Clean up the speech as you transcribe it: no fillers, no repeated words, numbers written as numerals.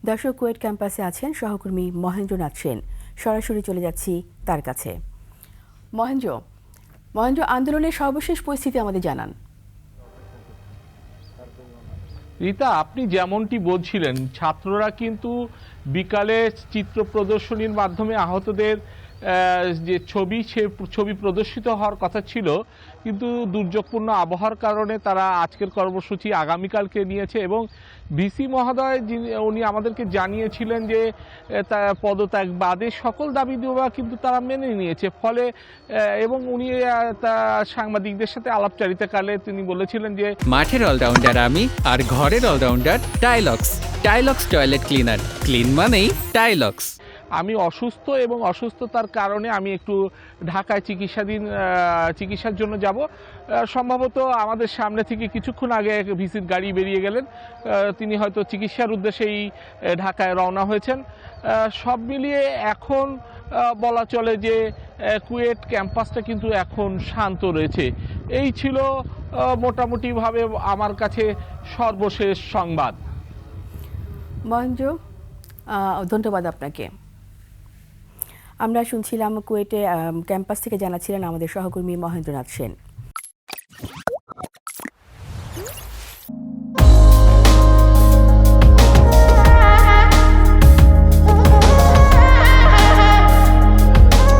দর্শক, কুয়েট ক্যাম্পাসে আছেন সহকর্মী মহেন্দ্রনাথ সেন। সরাসরি চলে যাচ্ছি তার কাছে। মহেন্দ্র, আন্দোলনের সর্বশেষ পরিস্থিতি আমাদের জানান। রীতা, আপনি যেমনটি বলছিলেন, ছাত্ররা কিন্তু বিকালে চিত্র প্রদর্শনীর মাধ্যমে আহতদের যে ছবি প্রদর্শিত হওয়ার কথা ছিল, কিন্তু দুর্যোগপূর্ণ আবহাওয়ার কারণে তারা আজকের কর্মসূচি আগামীকালকে নিয়েছে। এবং ভিসি মহোদয় উনি আমাদেরকে জানিয়েছিলেন যে পদত্যাগ বাদে সকল দাবি দেওয়া কিন্তু তারা মেনে নিয়েছে। ফলে এবং উনি সাংবাদিকদের সাথে আলাপচারিতাকালে তিনি বলেছিলেন যে মাঠের অলরাউন্ডার আমি, আর ঘরের allrounder Taillex. Taillex toilet cleaner, clean মানেই টাইলক্স। আমি অসুস্থ এবং অসুস্থতার কারণে আমি একটু ঢাকায় চিকিৎসার জন্য যাব। সম্ভবত আমাদের সামনে থেকে কিছুক্ষণ আগে ভিসির গাড়ি বেরিয়ে গেলেন। তিনি হয়তো চিকিৎসার উদ্দেশ্যেই ঢাকায় রওনা হয়েছেন। সব মিলিয়ে এখন বলা চলে যে কুয়েট ক্যাম্পাসটা কিন্তু এখন শান্ত রয়েছে। এই ছিল মোটামুটিভাবে আমার কাছে সর্বশেষ সংবাদ। মহেন্দ্র, ধন্যবাদ আপনাকে। আমরা শুনছিলাম কুয়েটে ক্যাম্পাস থেকে জানাচ্ছিলেন আমাদের সহকর্মী মহেন্দ্রনাথ সেন।